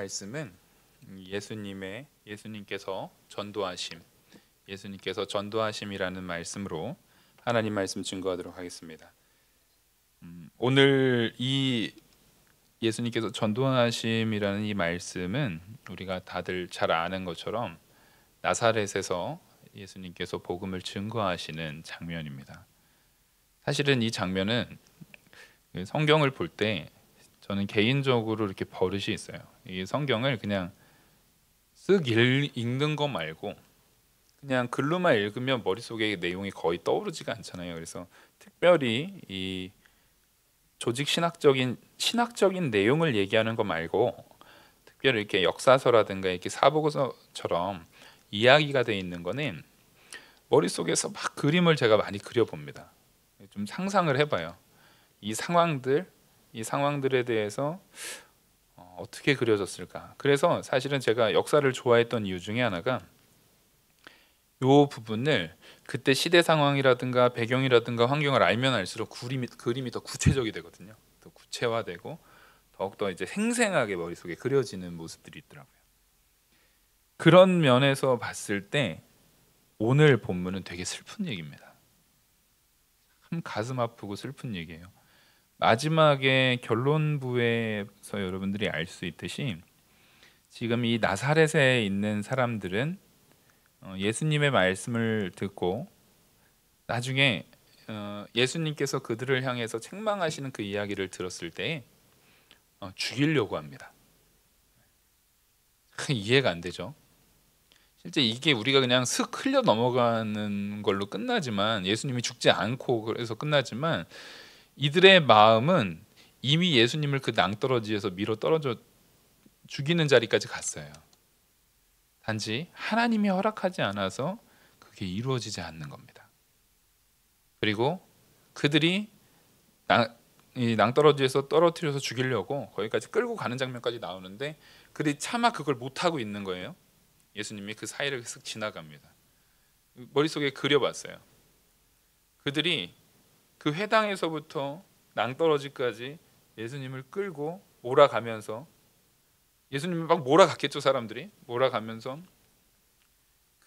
말씀은 예수님께서 전도하심이라는 말씀으로 하나님 말씀 증거하도록 하겠습니다. 오늘 이 예수님께서 전도하심이라는 이 말씀은 우리가 다들 잘 아는 것처럼 나사렛에서 예수님께서 복음을 증거하시는 장면입니다. 사실은 이 장면은 성경을 볼 때 저는 개인적으로 이렇게 버릇이 있어요. 이 성경을 그냥 쓱 읽는 거 말고 그냥 글로만 읽으면 머릿속에 내용이 거의 떠오르지가 않잖아요. 그래서 특별히 이 조직 신학적인 내용을 얘기하는 거 말고 특별히 이렇게 역사서라든가 이렇게 사복서처럼 이야기가 돼 있는 거는 머릿속에서 막 그림을 제가 많이 그려봅니다. 좀 상상을 해봐요. 이 상황들에 대해서 어떻게 그려졌을까. 그래서 사실은 제가 역사를 좋아했던 이유 중에 하나가 이 부분을 그때 시대 상황이라든가 배경이라든가 환경을 알면 알수록 그림이 더 구체적이 되거든요. 더 구체화되고 더욱더 이제 생생하게 머릿속에 그려지는 모습들이 있더라고요. 그런 면에서 봤을 때 오늘 본문은 되게 슬픈 얘기입니다. 참 가슴 아프고 슬픈 얘기예요. 마지막에 결론부에서 여러분들이 알 수 있듯이 지금 이 나사렛에 있는 사람들은 예수님의 말씀을 듣고 나중에 예수님께서 그들을 향해서 책망하시는 그 이야기를 들었을 때 죽이려고 합니다. 이해가 안 되죠. 실제 이게 우리가 그냥 슥 흘려 넘어가는 걸로 끝나지만 예수님이 죽지 않고 그래서 끝나지만 이들의 마음은 이미 예수님을 그 낭떠러지에서 밀어 떨어져 죽이는 자리까지 갔어요. 단지 하나님이 허락하지 않아서 그게 이루어지지 않는 겁니다. 그리고 그들이 이 낭떠러지에서 떨어뜨려서 죽이려고 거기까지 끌고 가는 장면까지 나오는데 그들이 차마 그걸 못하고 있는 거예요. 예수님이 그 사이를 쓱 지나갑니다. 머릿속에 그려봤어요. 그들이 그 회당에서부터 낭떠러지까지 예수님을 끌고 몰아가면서 예수님을 막 몰아갔겠죠. 사람들이 몰아가면서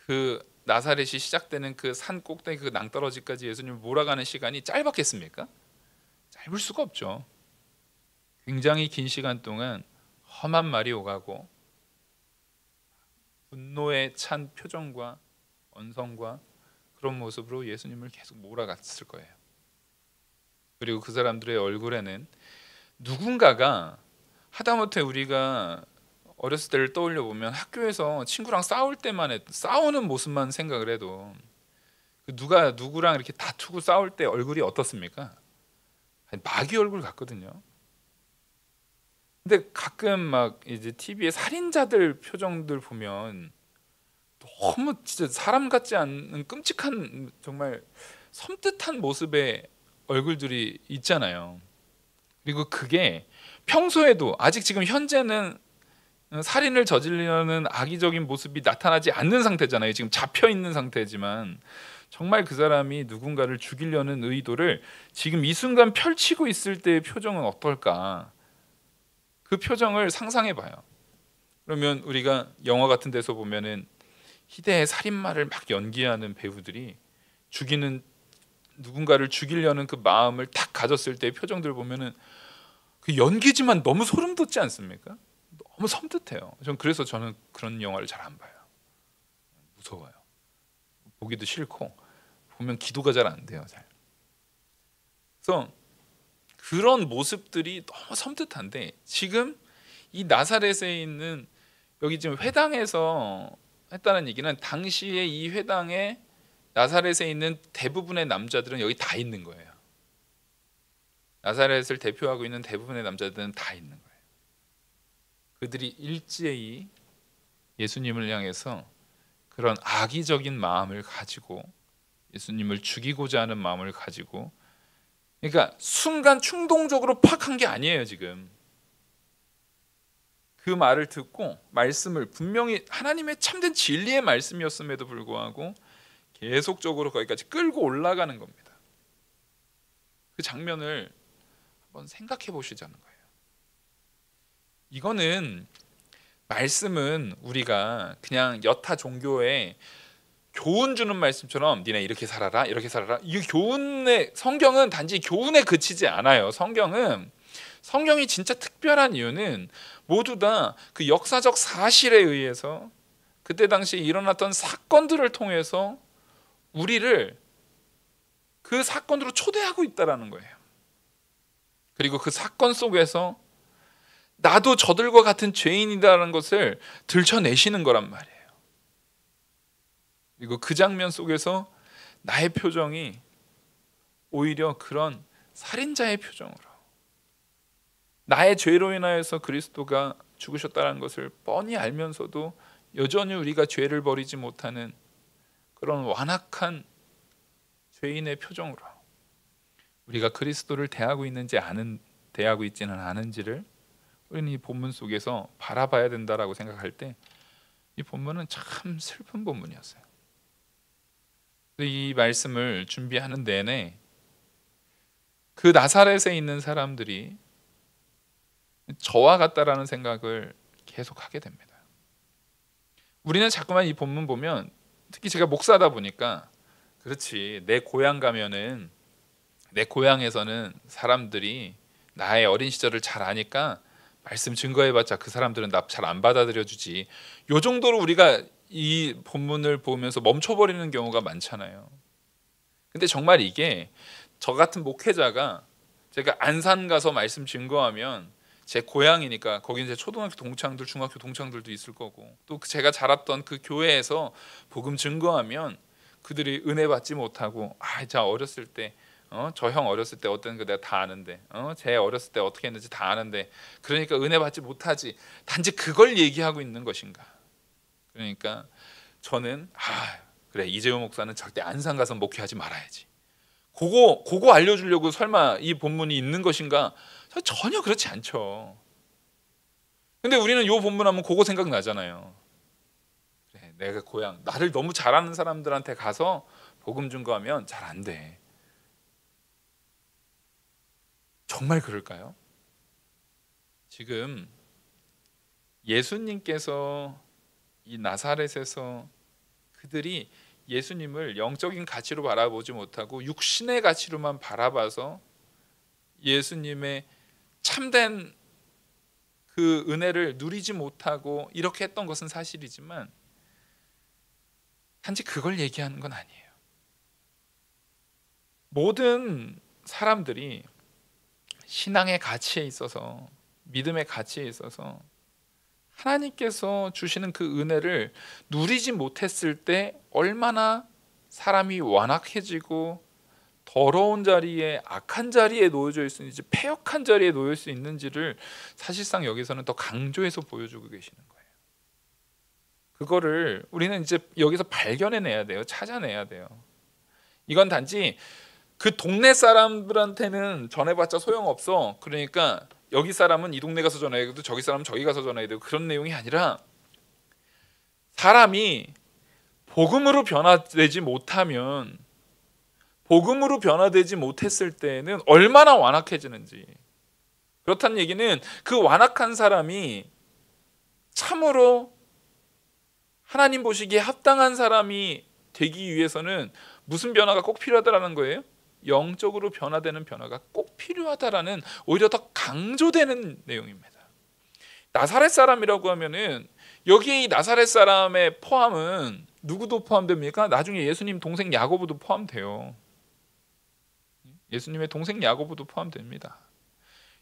그 나사렛이 시작되는 그 산 꼭대기 그 낭떠러지까지 예수님을 몰아가는 시간이 짧았겠습니까? 짧을 수가 없죠. 굉장히 긴 시간 동안 험한 말이 오가고 분노에 찬 표정과 언성과 그런 모습으로 예수님을 계속 몰아갔을 거예요. 그리고 그 사람들의 얼굴에는 누군가가 하다못해 우리가 어렸을 때를 떠올려 보면 학교에서 친구랑 싸울 때만 싸우는 모습만 생각을 해도 누가 누구랑 이렇게 다투고 싸울 때 얼굴이 어떻습니까? 마귀 얼굴 같거든요. 근데 가끔 막 이제 TV에 살인자들 표정들 보면 너무 진짜 사람 같지 않은 끔찍한 정말 섬뜩한 모습의 얼굴들이 있잖아요. 그리고 그게 평소에도 아직 지금 현재는 살인을 저지르려는 악의적인 모습이 나타나지 않는 상태잖아요. 지금 잡혀 있는 상태지만 정말 그 사람이 누군가를 죽이려는 의도를 지금 이 순간 펼치고 있을 때의 표정은 어떨까? 그 표정을 상상해 봐요. 그러면 우리가 영화 같은 데서 보면은 희대의 살인마를 막 연기하는 배우들이 누군가를 죽이려는 그 마음을 딱 가졌을 때의 표정들 보면은 그 연기지만 너무 소름 돋지 않습니까? 너무 섬뜩해요. 그래서 저는 그런 영화를 잘 안 봐요. 무서워요. 보기도 싫고 보면 기도가 잘 안 돼요. 그래서 그런 모습들이 너무 섬뜩한데 지금 이 나사렛에 있는 여기 지금 회당에서 했다는 얘기는 당시에 이 회당에 나사렛에 있는 대부분의 남자들은 여기 다 있는 거예요. 나사렛을 대표하고 있는 대부분의 남자들은 다 있는 거예요. 그들이 일제히 예수님을 향해서 그런 악의적인 마음을 가지고 예수님을 죽이고자 하는 마음을 가지고 그러니까 순간 충동적으로 팍 한 게 아니에요. 지금 그 말을 듣고 말씀을 분명히 하나님의 참된 진리의 말씀이었음에도 불구하고 계속적으로 거기까지 끌고 올라가는 겁니다. 그 장면을 한번 생각해 보시자는 거예요. 이거는 말씀은 우리가 그냥 여타 종교에 교훈 주는 말씀처럼 니네 이렇게 살아라 이렇게 살아라, 이 교훈의, 성경은 단지 교훈에 그치지 않아요. 성경이 진짜 특별한 이유는 모두 다 그 역사적 사실에 의해서 그때 당시에 일어났던 사건들을 통해서 우리를 그 사건으로 초대하고 있다라는 거예요. 그리고 그 사건 속에서 나도 저들과 같은 죄인이다라는 것을 들춰내시는 거란 말이에요. 그리고 그 장면 속에서 나의 표정이 오히려 그런 살인자의 표정으로, 나의 죄로 인하여서 그리스도가 죽으셨다는 것을 뻔히 알면서도 여전히 우리가 죄를 버리지 못하는 그런 완악한 죄인의 표정으로 우리가 그리스도를 대하고 있지는 않은지를 우리는 이 본문 속에서 바라봐야 된다라고 생각할 때 이 본문은 참 슬픈 본문이었어요. 이 말씀을 준비하는 내내 그 나사렛에 있는 사람들이 저와 같다라는 생각을 계속 하게 됩니다. 우리는 자꾸만 이 본문 보면, 특히 제가 목사다 보니까, 그렇지, 내 고향 가면은, 내 고향에서는 사람들이 나의 어린 시절을 잘 아니까 말씀 증거해봤자 그 사람들은 나 잘 안 받아들여주지, 요 정도로 우리가 이 본문을 보면서 멈춰버리는 경우가 많잖아요. 근데 정말 이게, 저 같은 목회자가 제가 안산 가서 말씀 증거하면 제 고향이니까 거기는 제 초등학교 동창들, 중학교 동창들도 있을 거고, 또 제가 자랐던 그 교회에서 복음 증거하면 그들이 은혜 받지 못하고, 자 어렸을 때 저 형 어렸을 때 어떤 거 내가 다 아는데, 제 어렸을 때 어떻게 했는지 다 아는데, 그러니까 은혜 받지 못하지, 단지 그걸 얘기하고 있는 것인가? 그러니까 저는 그래, 이재호 목사는 절대 안산 가서 목회하지 말아야지, 그거 알려주려고 설마 이 본문이 있는 것인가? 전혀 그렇지 않죠. 근데 우리는 이 본문 하면 그거 생각나잖아요. 그래, 내가 고향, 나를 너무 잘 아는 사람들한테 가서 복음 증거하면 잘 안 돼. 정말 그럴까요? 지금 예수님께서 이 나사렛에서 그들이 예수님을 영적인 가치로 바라보지 못하고 육신의 가치로만 바라봐서 예수님의 참된 그 은혜를 누리지 못하고 이렇게 했던 것은 사실이지만, 단지 그걸 얘기하는 건 아니에요. 모든 사람들이 신앙의 가치에 있어서, 믿음의 가치에 있어서 하나님께서 주시는 그 은혜를 누리지 못했을 때 얼마나 사람이 완악해지고 더러운 자리에, 악한 자리에 놓여져 있는지, 패역한 자리에 놓일 수 있는지를 사실상 여기서는 더 강조해서 보여주고 계시는 거예요. 그거를 우리는 이제 여기서 발견해내야 돼요. 찾아내야 돼요. 이건 단지 그 동네 사람들한테는 전해봤자 소용없어, 그러니까 여기 사람은 이 동네 가서 전해야 되고 저기 사람은 저기 가서 전해야 되고, 그런 내용이 아니라, 사람이 복음으로 변화되지 못했을 때는 얼마나 완악해지는지, 그렇다는 얘기는 그 완악한 사람이 참으로 하나님 보시기에 합당한 사람이 되기 위해서는 무슨 변화가 꼭 필요하다라는 거예요? 영적으로 변화되는 변화가 꼭 필요하다라는, 오히려 더 강조되는 내용입니다. 나사렛 사람이라고 하면은, 여기 이 나사렛 사람의 포함은 누구도 포함됩니까? 나중에 예수님 동생 야고보도 포함돼요. 예수님의 동생 야고보도 포함됩니다.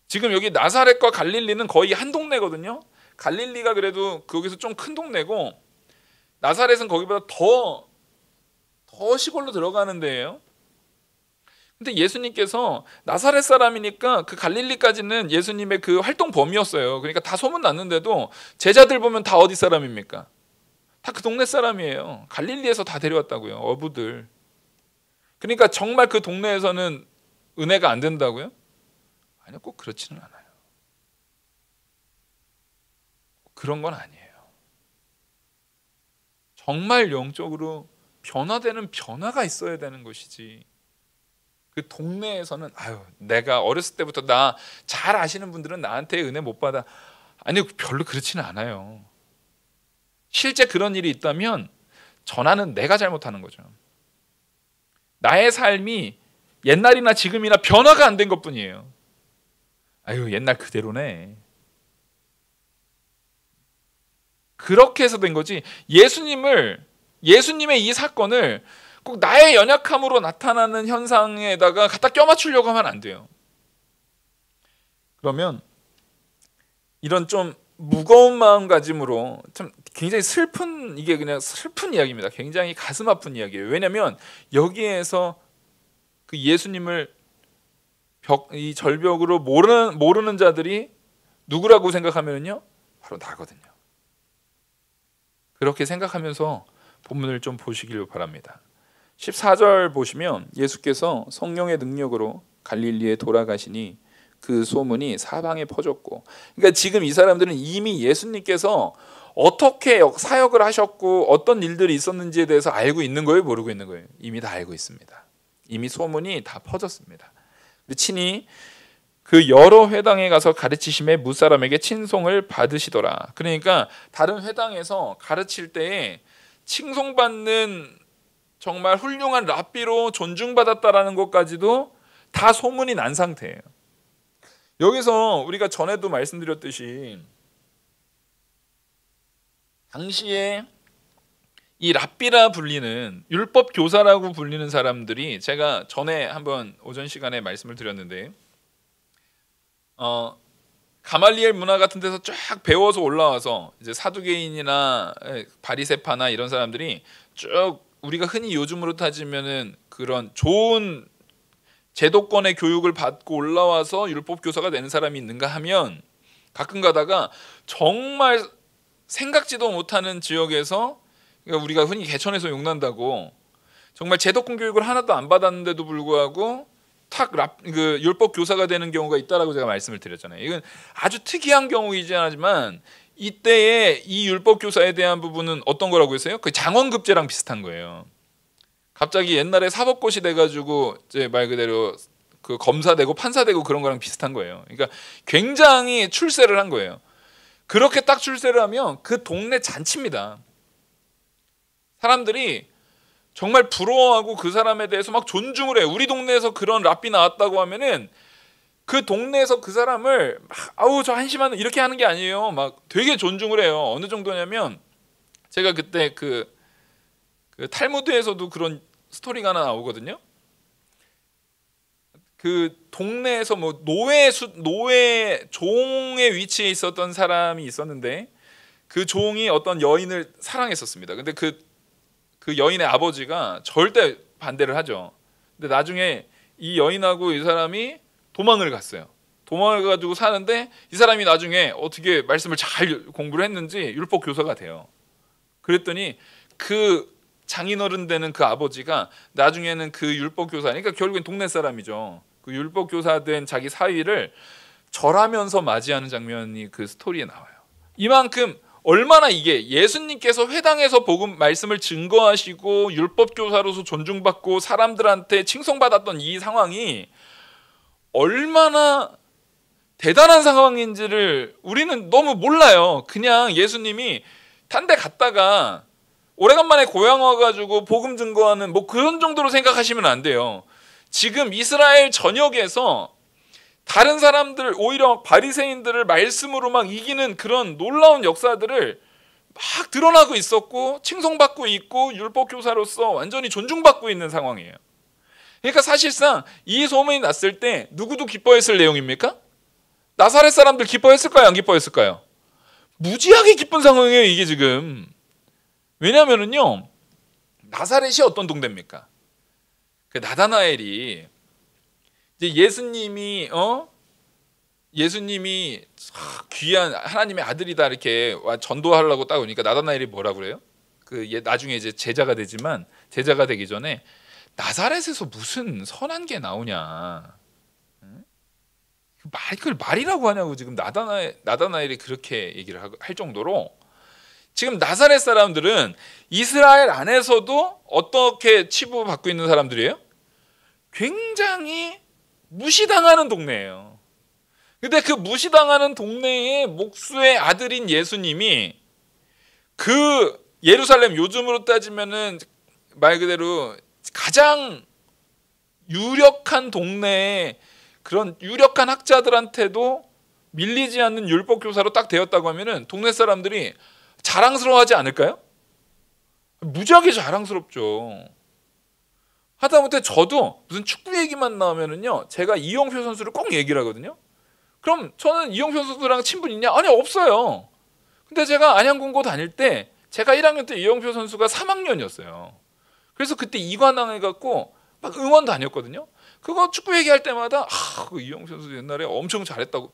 지금 여기 나사렛과 갈릴리는 거의 한 동네거든요. 갈릴리가 그래도 거기서 좀 큰 동네고, 나사렛은 거기보다 더 시골로 들어가는 데예요. 근데 예수님께서 나사렛 사람이니까 그 갈릴리까지는 예수님의 그 활동 범위였어요. 그러니까 다 소문 났는데도 제자들 보면 다 어디 사람입니까? 다 그 동네 사람이에요. 갈릴리에서 다 데려왔다고요, 어부들. 그러니까 정말 그 동네에서는 은혜가 안 된다고요? 아니요, 꼭 그렇지는 않아요. 그런 건 아니에요. 정말 영적으로 변화되는 변화가 있어야 되는 것이지, 그 동네에서는 내가 어렸을 때부터, 나 잘 아시는 분들은 나한테 은혜 못 받아, 아니요, 별로 그렇지는 않아요. 실제 그런 일이 있다면 전하는 내가 잘못하는 거죠. 나의 삶이 옛날이나 지금이나 변화가 안 된 것뿐이에요. 아유, 옛날 그대로네. 그렇게 해서 된 거지. 예수님의 이 사건을 꼭 나의 연약함으로 나타나는 현상에다가 갖다 껴맞추려고 하면 안 돼요. 그러면 이런 좀 무거운 마음가짐으로 참 굉장히 이게 그냥 슬픈 이야기입니다. 굉장히 가슴 아픈 이야기예요. 왜냐하면 여기에서 그 예수님을 이 절벽으로 모르는 자들이 누구라고 생각하면요, 바로 나거든요. 그렇게 생각하면서 본문을 좀 보시길 바랍니다. 14절 보시면 예수께서 성령의 능력으로 갈릴리에 돌아가시니 그 소문이 사방에 퍼졌고, 그러니까 지금 이 사람들은 이미 예수님께서 어떻게 사역을 하셨고 어떤 일들이 있었는지에 대해서 알고 있는 거예요, 모르고 있는 거예요? 이미 다 알고 있습니다. 이미 소문이 다 퍼졌습니다. 친히 그 여러 회당에 가서 가르치심에 무사람에게 칭송을 받으시더라. 그러니까 다른 회당에서 가르칠 때에 칭송받는 정말 훌륭한 랍비로 존중받았다라는 것까지도 다 소문이 난 상태예요. 여기서 우리가 전에도 말씀드렸듯이 당시에 이 랍비라 불리는 율법 교사라고 불리는 사람들이, 제가 전에 한번 오전 시간에 말씀을 드렸는데 가말리엘 문화 같은 데서 쫙 배워서 올라와서 이제 사두개인이나 바리새파나 이런 사람들이 쭉 우리가 흔히 요즘으로 따지면은 그런 좋은 제도권의 교육을 받고 올라와서 율법 교사가 되는 사람이 있는가 하면 가끔 가다가 정말 생각지도 못하는 지역에서, 그러니까 우리가 흔히 개천에서 용난다고 정말 제도권 교육을 하나도 안 받았는데도 불구하고 그 율법 교사가 되는 경우가 있다라고 제가 말씀을 드렸잖아요. 이건 아주 특이한 경우이지 않지만 이때의 이 율법 교사에 대한 부분은 어떤 거라고 했어요? 그 장원급제랑 비슷한 거예요. 갑자기 옛날에 사법고시 돼가지고 이제 말 그대로 그 검사 되고 판사 되고 그런 거랑 비슷한 거예요. 그러니까 굉장히 출세를 한 거예요. 그렇게 딱 출세를 하면 그 동네 잔치입니다. 사람들이 정말 부러워하고 그 사람에 대해서 막 존중을 해요. 우리 동네에서 그런 랍비 나왔다고 하면은 그 동네에서 그 사람을 막 아우 저 한심한 이렇게 하는 게 아니에요. 막 되게 존중을 해요. 어느 정도냐면 제가 그때 그 탈무드에서도 그런 스토리가 하나 나오거든요. 그 동네에서 뭐 노예 종의 위치에 있었던 사람이 있었는데 그 종이 어떤 여인을 사랑했었습니다. 근데 그 여인의 아버지가 절대 반대를 하죠. 근데 나중에 이 여인하고 이 사람이 도망을 갔어요. 도망을 가지고 사는데 이 사람이 나중에 어떻게 말씀을 잘 공부를 했는지 율법 교사가 돼요. 그랬더니 그 장인어른 되는 그 아버지가 나중에는 그 율법 교사, 그러니까 결국엔 동네 사람이죠. 그 율법 교사 된 자기 사위를 절하면서 맞이하는 장면이 그 스토리에 나와요. 이만큼 얼마나 이게 예수님께서 회당에서 복음 말씀을 증거하시고 율법 교사로서 존중받고 사람들한테 칭송받았던 이 상황이 얼마나 대단한 상황인지를 우리는 너무 몰라요. 그냥 예수님이 딴 데 갔다가 오래간만에 고향 와가지고 복음 증거하는 뭐 그런 정도로 생각하시면 안 돼요. 지금 이스라엘 전역에서 다른 사람들, 오히려 바리새인들을 말씀으로 막 이기는 그런 놀라운 역사들을 막 드러나고 있었고 칭송받고 있고 율법 교사로서 완전히 존중받고 있는 상황이에요. 그러니까 사실상 이 소문이 났을 때 누구도 기뻐했을 내용입니까? 나사렛 사람들 기뻐했을까요? 안 기뻐했을까요? 무지하게 기쁜 상황이에요, 이게 지금. 왜냐하면요, 나사렛이 어떤 동네입니까? 그 나다나엘이 이제 예수님이 귀한 하나님의 아들이다 이렇게 전도하려고 딱 오니까 나다나엘이 뭐라 그래요? 나중에 이제 제자가 되지만 제자가 되기 전에 나사렛에서 무슨 선한 게 나오냐? 그걸 말이라고 하냐고 지금 나다나엘이 그렇게 얘기를 할 정도로 지금 나사렛 사람들은 이스라엘 안에서도 어떻게 치부받고 있는 사람들이에요? 굉장히 무시당하는 동네예요. 근데 그 무시당하는 동네의 목수의 아들인 예수님이 그 예루살렘 요즘으로 따지면은 말 그대로 가장 유력한 동네에 그런 유력한 학자들한테도 밀리지 않는 율법 교사로 딱 되었다고 하면은 동네 사람들이 자랑스러워하지 않을까요? 무지하게 자랑스럽죠. 하다못해 저도 무슨 축구 얘기만 나오면은요, 제가 이영표 선수를 꼭 얘기를 하거든요. 그럼 저는 이영표 선수랑 친분 있냐? 아니, 없어요. 근데 제가 안양공고 다닐 때 제가 1학년 때 이영표 선수가 3학년이었어요. 그래서 그때 이관왕해갖고 막 응원 다녔거든요. 그거 축구 얘기할 때마다 그 이영표 선수 옛날에 엄청 잘했다고.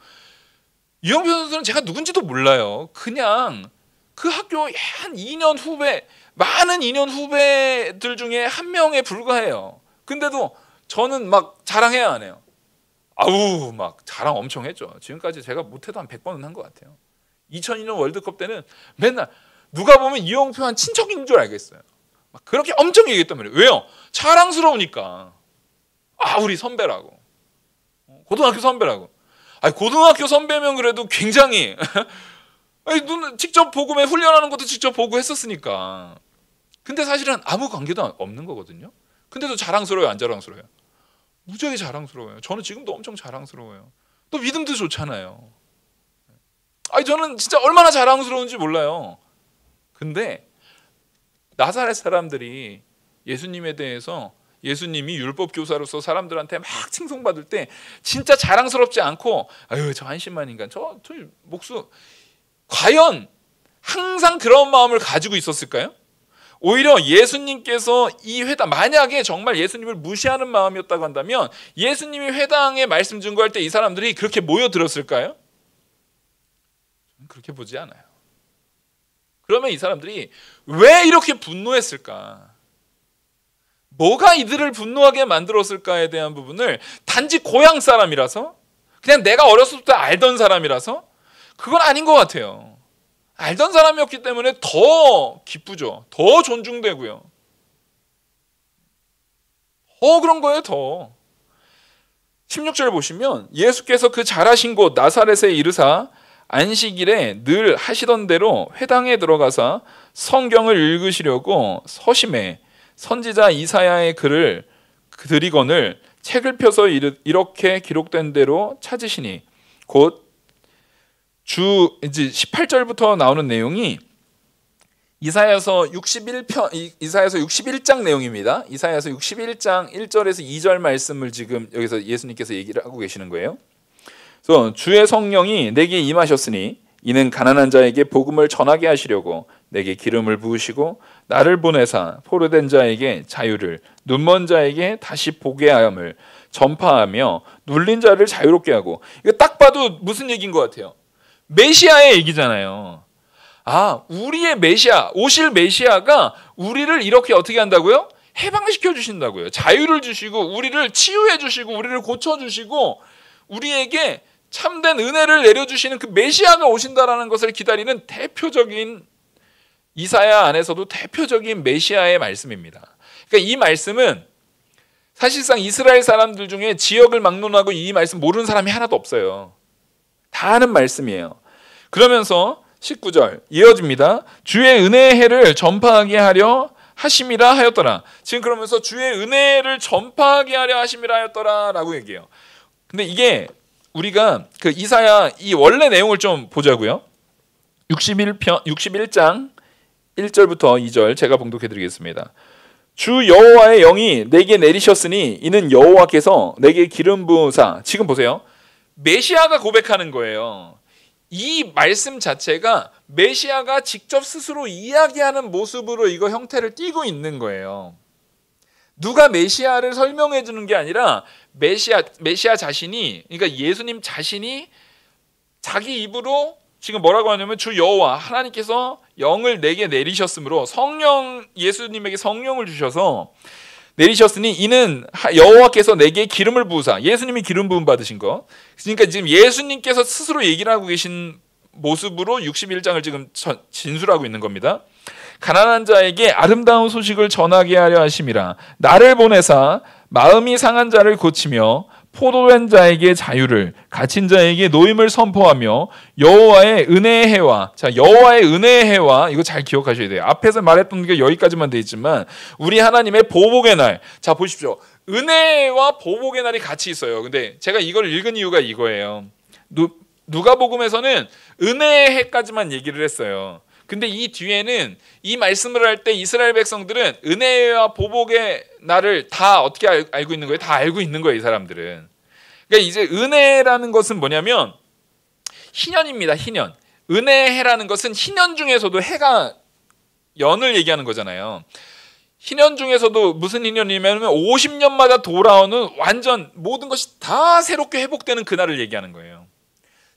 이영표 선수는 제가 누군지도 몰라요. 그냥 그 학교 한 2년 후배, 많은 2년 후배들 중에 한 명에 불과해요. 근데도 저는 막 자랑해야 안 해요. 아우, 막 자랑 엄청 했죠. 지금까지 제가 못해도 한 100번은 한 것 같아요. 2002년 월드컵 때는 맨날 누가 보면 이영표 한 친척인 줄 알겠어요. 막 그렇게 엄청 얘기했단 말이에요. 왜요? 자랑스러우니까. 우리 선배라고. 고등학교 선배라고. 아니, 고등학교 선배면 그래도 굉장히 아니, 직접 보고 훈련하는 것도 직접 보고 했었으니까. 근데 사실은 아무 관계도 없는 거거든요. 근데도 자랑스러워요, 안 자랑스러워요? 무지하게 자랑스러워요. 저는 지금도 엄청 자랑스러워요. 또 믿음도 좋잖아요. 아니, 저는 진짜 얼마나 자랑스러운지 몰라요. 근데 나사렛 사람들이 예수님에 대해서, 예수님이 율법 교사로서 사람들한테 막 칭송받을 때 진짜 자랑스럽지 않고 아유, 저 한심한 인간, 저 목수, 과연 항상 그런 마음을 가지고 있었을까요? 오히려 예수님께서 이 회당, 만약에 정말 예수님을 무시하는 마음이었다고 한다면 예수님이 회당에 말씀 증거할 때 이 사람들이 그렇게 모여들었을까요? 저는 그렇게 보지 않아요. 그러면 이 사람들이 왜 이렇게 분노했을까? 뭐가 이들을 분노하게 만들었을까에 대한 부분을 단지 고향 사람이라서, 그냥 내가 어렸을 때 알던 사람이라서 그건 아닌 것 같아요. 알던 사람이었기 때문에 더 기쁘죠. 더 존중되고요. 더 그런 거예요, 더. 16절 보시면 예수께서 그 잘하신 곳 나사렛에 이르사 안식일에 늘 하시던 대로 회당에 들어가사 성경을 읽으시려고 서심해 선지자 이사야의 글을 드리거늘 책을 펴서 이렇게 기록된 대로 찾으시니, 곧 이제 18절부터 나오는 내용이 이사야서 61장 내용입니다. 이사야서 61장 1절에서 2절 말씀을 지금 여기서 예수님께서 얘기를 하고 계시는 거예요. 그래서 주의 성령이 내게 임하셨으니 이는 가난한 자에게 복음을 전하게 하시려고 내게 기름을 부으시고 나를 보내사 포로된 자에게 자유를, 눈먼 자에게 다시 보게 함을 전파하며 눌린 자를 자유롭게 하고. 이거 딱 봐도 무슨 얘기인 것 같아요? 메시아의 얘기잖아요. 우리의 메시아, 오실 메시아가 우리를 이렇게 어떻게 한다고요? 해방시켜 주신다고요. 자유를 주시고 우리를 치유해 주시고 우리를 고쳐 주시고 우리에게 참된 은혜를 내려주시는 그 메시아가 오신다라는 것을 기다리는 대표적인, 이사야 안에서도 대표적인 메시아의 말씀입니다. 그러니까 이 말씀은 사실상 이스라엘 사람들 중에 지역을 막론하고 이 말씀 모르는 사람이 하나도 없어요. 다 아는 말씀이에요. 그러면서 19절 이어집니다. 주의 은혜의 해를 전파하게 하려 하심이라 하였더라. 지금 그러면서 주의 은혜를 전파하게 하려 하심이라 하였더라 라고 얘기해요. 근데 이게 우리가 그 이사야 이 원래 내용을 좀 보자고요. 61장 1절부터 2절 제가 봉독해 드리겠습니다. 주 여호와의 영이 내게 내리셨으니 이는 여호와께서 내게 기름 부으사. 지금 보세요. 메시아가 고백하는 거예요. 이 말씀 자체가 메시아가 직접 스스로 이야기하는 모습으로 이거 형태를 띠고 있는 거예요. 누가 메시아를 설명해 주는 게 아니라 메시아 자신이, 그러니까 예수님 자신이 자기 입으로 지금 뭐라고 하냐면 주 여호와 하나님께서 영을 내게 내리셨으므로, 성령, 예수님에게 성령을 주셔서 내리셨으니 이는 여호와께서 내게 기름을 부으사. 예수님이 기름 부음 받으신 거. 그러니까 지금 예수님께서 스스로 얘기를 하고 계신 모습으로 61장을 지금 진술하고 있는 겁니다. 가난한 자에게 아름다운 소식을 전하게 하려 하심이라. 나를 보내사 마음이 상한 자를 고치며 포도된 자에게 자유를, 갇힌 자에게 노임을 선포하며 여호와의 은혜의 해와, 자, 여호와의 은혜의 해와, 이거 잘 기억하셔야 돼요. 앞에서 말했던 게 여기까지만 돼 있지만 우리 하나님의 보복의 날, 자 보십시오. 은혜와 보복의 날이 같이 있어요. 근데 제가 이걸 읽은 이유가 이거예요. 누가복음에서는 은혜의 해까지만 얘기를 했어요. 근데 이 뒤에는 이 말씀을 할 때 이스라엘 백성들은 은혜와 보복의 날을 다 어떻게 알고 있는 거예요? 다 알고 있는 거예요, 이 사람들은. 그러니까 이제 은혜라는 것은 뭐냐면 희년입니다, 희년. 은혜의 해라는 것은 희년 중에서도 해가 연을 얘기하는 거잖아요. 희년 중에서도 무슨 희년이냐면 50년마다 돌아오는 완전 모든 것이 다 새롭게 회복되는 그날을 얘기하는 거예요.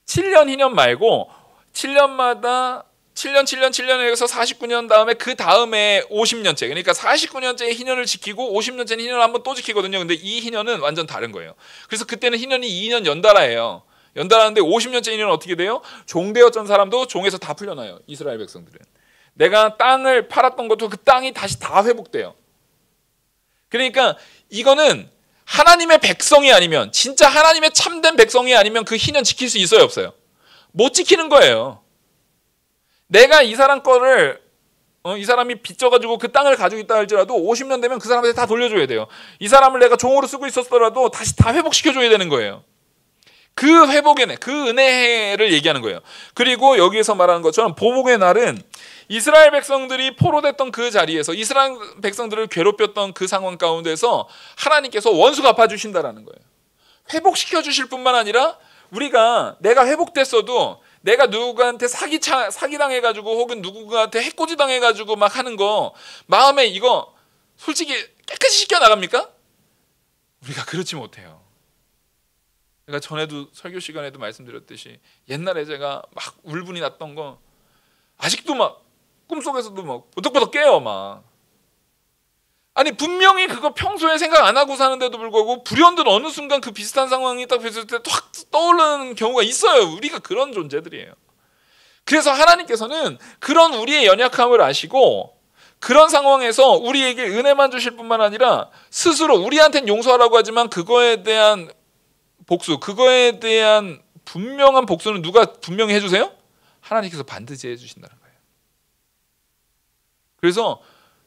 7년 희년 말고 7년마다 7년에 해서 49년 다음에 그 다음에 50년째, 그러니까 49년째 희년을 지키고 50년째 희년을 한번 또 지키거든요. 근데 이 희년은 완전 다른 거예요. 그래서 그때는 희년이 2년 연달아예요. 연달아는데 50년째 희년은 어떻게 돼요? 종되었던 사람도 종에서 다 풀려나요. 이스라엘 백성들은. 내가 땅을 팔았던 것도 그 땅이 다시 다 회복돼요. 그러니까 이거는 하나님의 백성이 아니면, 진짜 하나님의 참된 백성이 아니면 그 희년 지킬 수 있어요, 없어요? 못 지키는 거예요. 내가 이 사람 거를 이 사람이 빚져가지고 그 땅을 가지고 있다 할지라도 50년 되면 그 사람한테 다 돌려줘야 돼요. 이 사람을 내가 종으로 쓰고 있었더라도 다시 다 회복시켜줘야 되는 거예요. 그 회복의 날, 그 은혜를 얘기하는 거예요. 그리고 여기에서 말하는 것처럼 보복의 날은 이스라엘 백성들이 포로됐던 그 자리에서, 이스라엘 백성들을 괴롭혔던 그 상황 가운데서 하나님께서 원수 갚아주신다라는 거예요. 회복시켜 주실 뿐만 아니라 내가 회복됐어도 내가 누구한테 사기당해가지고 혹은 누구한테 해코지 당해가지고 막 하는 거 마음에 이거 솔직히 깨끗이 씻겨 나갑니까? 우리가 그렇지 못해요. 제가 전에도 설교 시간에도 말씀드렸듯이 옛날에 제가 막 울분이 났던 거 아직도 막 꿈속에서도 막 보덕보덕 깨요. 막 아니 분명히 그거 평소에 생각 안 하고 사는데도 불구하고 불현듯 어느 순간 그 비슷한 상황이 딱 뵀을 때 확 떠오르는 경우가 있어요. 우리가 그런 존재들이에요. 그래서 하나님께서는 그런 우리의 연약함을 아시고 그런 상황에서 우리에게 은혜만 주실 뿐만 아니라 스스로 우리한테는 용서하라고 하지만 그거에 대한 복수, 그거에 대한 분명한 복수는 누가 분명히 해주세요? 하나님께서 반드시 해주신다는 거예요. 그래서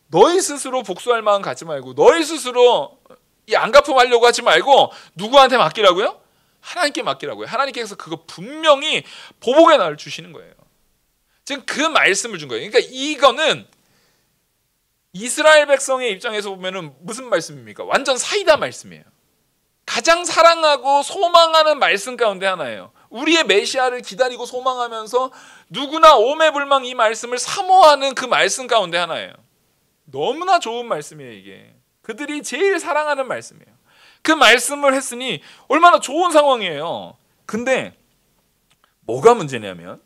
너희 스스로 복수할 마음 갖지 말고, 너희 스스로 이 안갚음하려고 하지 말고 누구한테 맡기라고요? 하나님께 맡기라고요. 하나님께서 그거 분명히 보복의 날을 주시는 거예요. 지금 그 말씀을 준 거예요. 그러니까 이거는 이스라엘 백성의 입장에서 보면은 무슨 말씀입니까? 완전 사이다 말씀이에요. 가장 사랑하고 소망하는 말씀 가운데 하나예요. 우리의 메시아를 기다리고 소망하면서 누구나 오매불망 이 말씀을 사모하는 그 말씀 가운데 하나예요. 너무나 좋은 말씀이에요. 이게 그들이 제일 사랑하는 말씀이에요. 그 말씀을 했으니 얼마나 좋은 상황이에요. 근데 뭐가 문제냐면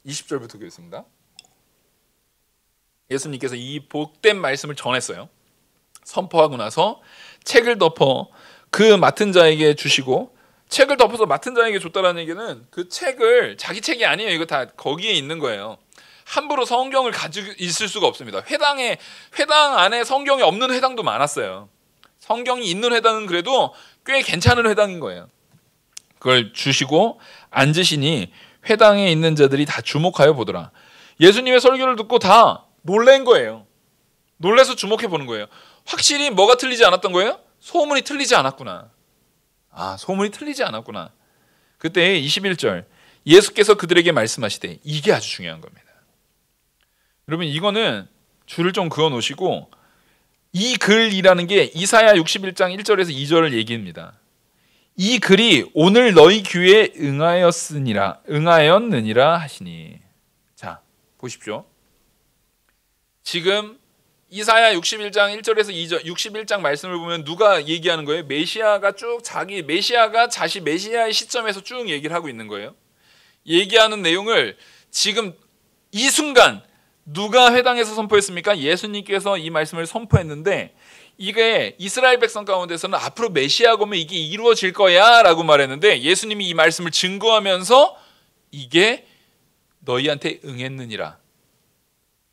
20절부터 보겠습니다. 예수님께서 이 복된 말씀을 전했어요. 선포하고 나서 책을 덮어 그 맡은 자에게 주시고, 책을 덮어서 맡은 자에게 줬다라는 얘기는 그 책을 자기 책이 아니에요. 이거 다 거기에 있는 거예요. 함부로 성경을 가지고 있을 수가 없습니다. 회당 안에 성경이 없는 회당도 많았어요. 성경이 있는 회당은 그래도 꽤 괜찮은 회당인 거예요. 그걸 주시고 앉으시니 회당에 있는 자들이 다 주목하여 보더라. 예수님의 설교를 듣고 다 놀란 거예요. 놀라서 주목해 보는 거예요. 확실히 뭐가 틀리지 않았던 거예요? 소문이 틀리지 않았구나. 소문이 틀리지 않았구나. 그때 21절 예수께서 그들에게 말씀하시되, 이게 아주 중요한 겁니다. 여러분 이거는 줄을 좀 그어 놓으시고, 이 글이라는 게 이사야 61장 1절에서 2절을 얘기합니다. 이 글이 오늘 너희 귀에 응하였느니라 하시니. 자 보십시오. 지금 이사야 61장 1절에서 2절 61장 말씀을 보면 누가 얘기하는 거예요? 메시아가 쭉 메시아의 시점에서 쭉 얘기를 하고 있는 거예요. 얘기하는 내용을 지금 이 순간 누가 회당에서 선포했습니까? 예수님께서 이 말씀을 선포했는데, 이게 이스라엘 백성 가운데서는 앞으로 메시아가 오면 이게 이루어질 거야 라고 말했는데, 예수님이 이 말씀을 증거하면서 이게 너희한테 응했느니라.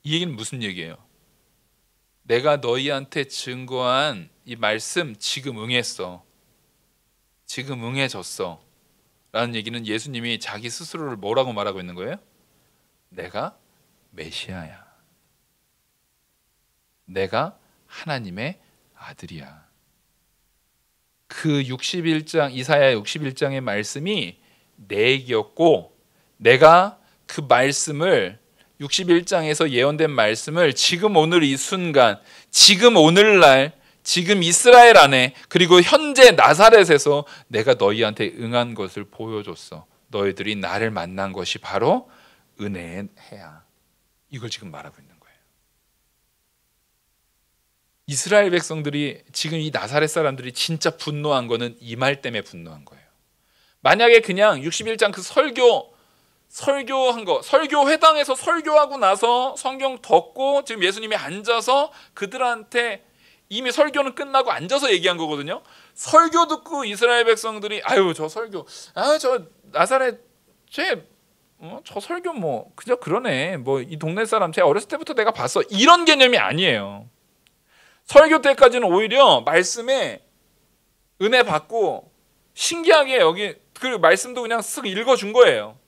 이 얘기는 무슨 얘기예요? 내가 너희한테 증거한 이 말씀 지금 응했어. 지금 응해졌어 라는 얘기는 예수님이 자기 스스로를 뭐라고 말하고 있는 거예요? 내가 메시아야. 내가 하나님의 아들이야. 그 61장 이사야 61장의 말씀이 내 얘기였고, 내가 그 말씀을 61장에서 예언된 말씀을 지금 오늘 이 순간, 지금 오늘날, 지금 이스라엘 안에, 그리고 현재 나사렛에서 내가 너희한테 응한 것을 보여줬어. 너희들이 나를 만난 것이 바로 은혜의 해야. 이걸 지금 말하고 있는 거예요. 이스라엘 백성들이, 지금 이 나사렛 사람들이 진짜 분노한 거는 이 말 때문에 분노한 거예요. 만약에 그냥 61장 그 설교한 거, 설교 회당에서 설교하고 나서 성경 덮고 지금 예수님이 앉아서 그들한테 이미 설교는 끝나고 앉아서 얘기한 거거든요. 설교 듣고 이스라엘 백성들이 아유 저 설교, 저 나사렛 저 설교 뭐 그저 그러네, 뭐 이 동네 사람 제 어렸을 때부터 내가 봤어, 이런 개념이 아니에요. 설교 때까지는 오히려 말씀에 은혜 받고 신기하게 여기 그 말씀도 그냥 쓱 읽어준 거예요.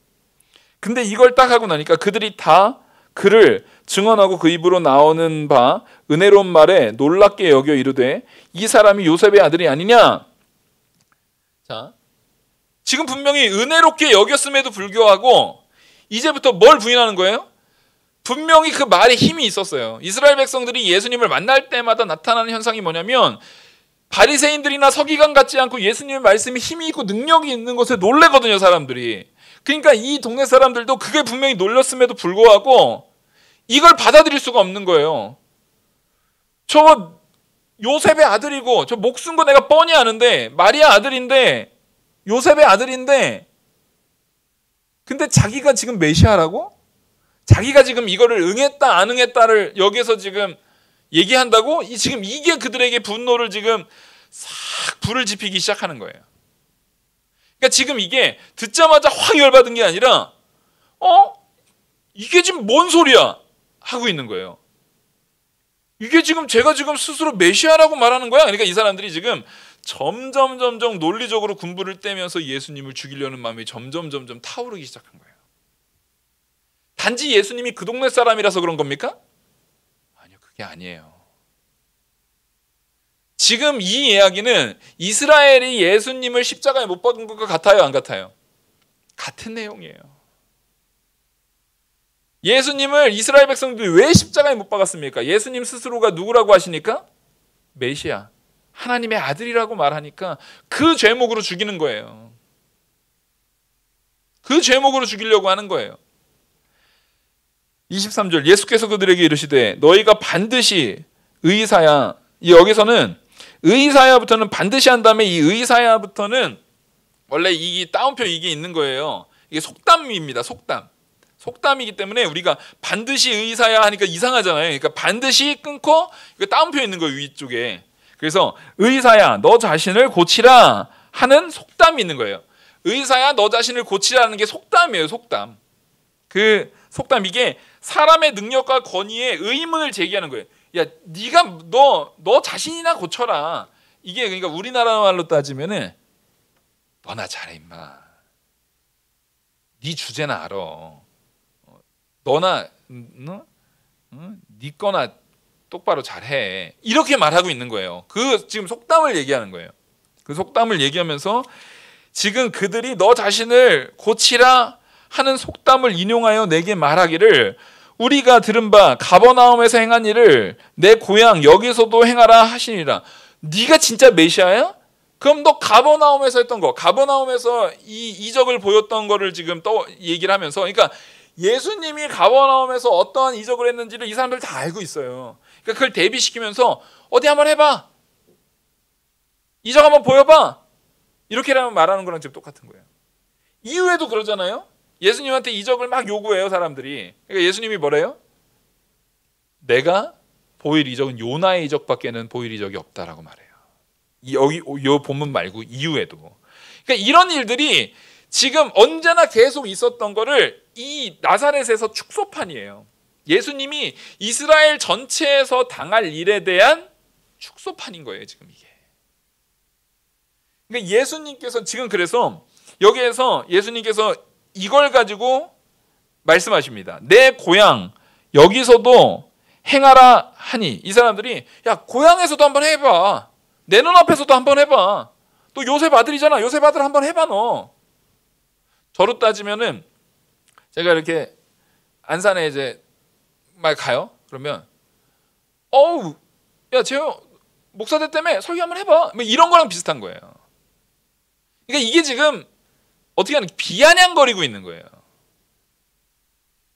근데 이걸 딱 하고 나니까 그들이 다 그를 증언하고 그 입으로 나오는 바 은혜로운 말에 놀랍게 여겨 이르되 이 사람이 요셉의 아들이 아니냐. 자, 지금 분명히 은혜롭게 여겼음에도 불구하고 이제부터 뭘 부인하는 거예요? 분명히 그 말에 힘이 있었어요. 이스라엘 백성들이 예수님을 만날 때마다 나타나는 현상이 뭐냐면 바리새인들이나 서기관 같지 않고 예수님의 말씀이 힘이 있고 능력이 있는 것에 놀래거든요, 사람들이. 그러니까 이 동네 사람들도 그게 분명히 놀랐음에도 불구하고 이걸 받아들일 수가 없는 거예요. 저 요셉의 아들이고 저 목숨 거 내가 뻔히 아는데, 마리아 아들인데, 요셉의 아들인데, 근데 자기가 지금 메시아라고? 자기가 지금 이거를 응했다 안 응했다를 여기서 지금 얘기한다고? 지금 이게 그들에게 분노를 지금 싹 불을 지피기 시작하는 거예요. 그러니까 지금 이게 듣자마자 확 열받은 게 아니라 이게 지금 뭔 소리야 하고 있는 거예요. 이게 지금 제가 지금 스스로 메시아라고 말하는 거야. 그러니까 이 사람들이 지금 점점 논리적으로 군부를 떼면서 예수님을 죽이려는 마음이 점점 타오르기 시작한 거예요. 단지 예수님이 그 동네 사람이라서 그런 겁니까? 아니요, 그게 아니에요. 지금 이 이야기는 이스라엘이 예수님을 십자가에 못 박은 것과 같아요, 안 같아요? 같은 내용이에요. 예수님을 이스라엘 백성들이 왜 십자가에 못 박았습니까? 예수님 스스로가 누구라고 하시니까? 메시아, 하나님의 아들이라고 말하니까 그 죄목으로 죽이는 거예요. 그 죄목으로 죽이려고 하는 거예요. 23절, 예수께서 그들에게 이르시되 너희가 반드시 의사야. 여기서는 의사야부터는 반드시 한 다음에 이 의사야부터는 원래 이 따옴표 이게 있는 거예요. 이게 속담입니다. 속담이기 때문에 우리가 반드시 의사야 하니까 이상하잖아요. 그러니까 반드시 끊고 이거 따옴표 있는 거예요, 위쪽에. 그래서 의사야 너 자신을 고치라 하는 속담이 있는 거예요. 의사야 너 자신을 고치라는 게 속담이에요. 속담. 그 속담, 이게 사람의 능력과 권위에 의문을 제기하는 거예요. 야, 네가 너 자신이나 고쳐라. 이게 그러니까 우리나라 말로 따지면은 너나 잘해 임마. 네 주제나 알아. 너나 네 거나 똑바로 잘해. 이렇게 말하고 있는 거예요. 그 지금 속담을 얘기하는 거예요. 그 속담을 얘기하면서 지금 그들이 너 자신을 고치라 하는 속담을 인용하여 내게 말하기를 우리가 들은 바 가버나움에서 행한 일을 내 고향 여기서도 행하라 하시니라. 네가 진짜 메시아야? 그럼 너 가버나움에서 했던 거, 가버나움에서 이 이적을 보였던 거를 지금 또 얘기를 하면서, 그러니까 예수님이 가버나움에서 어떠한 이적을 했는지를 이 사람들 다 알고 있어요. 그러니까 그걸 대비시키면서 어디 한번 해봐, 이적 한번 보여봐, 이렇게 말하는 거랑 지금 똑같은 거예요. 이후에도 그러잖아요. 예수님한테 이적을 막 요구해요, 사람들이. 그러니까 예수님이 뭐래요? 내가 보일 이적은 요나의 이적밖에는 보일 이적이 없다라고 말해요. 여기 이 본문 말고 이후에도. 그러니까 이런 일들이 지금 언제나 계속 있었던 거를 이 나사렛에서 축소판이에요. 예수님이 이스라엘 전체에서 당할 일에 대한 축소판인 거예요, 지금 이게. 그러니까 예수님께서 지금 그래서 여기에서 예수님께서 이걸 가지고 말씀하십니다. 내 고향 여기서도 행하라 하니, 이 사람들이 야 고향에서도 한번 해봐, 내 눈앞에서도 한번 해봐, 또 요셉 아들이잖아, 요셉 아들 한번 해봐. 너 저로 따지면은 제가 이렇게 안산에 이제 막 가요. 그러면 어우 야 재호 목사들 때문에 설교 한번 해봐, 뭐 이런 거랑 비슷한 거예요. 그러니까 이게 지금 어떻게 하는 비아냥거리고 있는 거예요.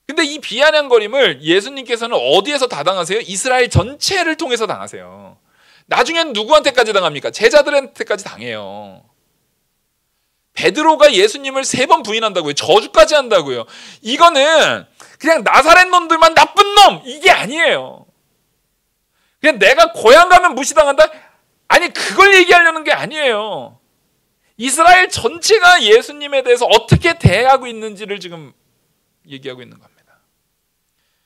근데 이 비아냥거림을 예수님께서는 어디에서 다 당하세요? 이스라엘 전체를 통해서 당하세요. 나중엔 누구한테까지 당합니까? 제자들한테까지 당해요. 베드로가 예수님을 3번 부인한다고요. 저주까지 한다고요. 이거는 그냥 나사렛 놈들만 나쁜 놈 이게 아니에요. 그냥 내가 고향 가면 무시당한다? 아니 그걸 얘기하려는 게 아니에요. 이스라엘 전체가 예수님에 대해서 어떻게 대하고 있는지를 지금 얘기하고 있는 겁니다.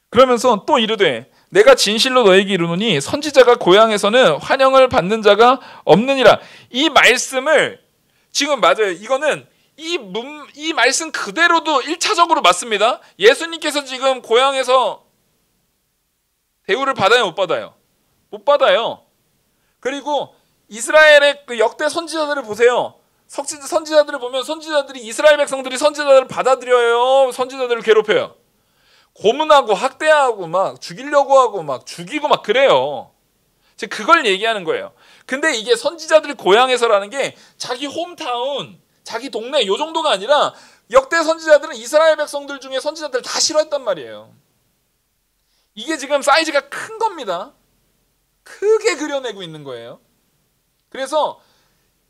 그러면서 또 이르되 내가 진실로 너에게 이르노니 선지자가 고향에서는 환영을 받는 자가 없느니라. 이 말씀을 지금 맞아요. 이거는 이 말씀 그대로도 1차적으로 맞습니다. 예수님께서 지금 고향에서 대우를 받아요, 못 받아요? 못 받아요. 그리고 이스라엘의 그 역대 선지자들을 보세요. 선지자들을 보면 선지자들이 이스라엘 백성들이 선지자들을 받아들여요, 선지자들을 괴롭혀요. 고문하고 학대하고 막 죽이려고 하고 막 죽이고 막 그래요. 즉 그걸 얘기하는 거예요. 근데 이게 선지자들 고향에서라는 게 자기 홈타운, 자기 동네 요 정도가 아니라 역대 선지자들은 이스라엘 백성들 중에 선지자들을 다 싫어했단 말이에요. 이게 지금 사이즈가 큰 겁니다. 크게 그려내고 있는 거예요. 그래서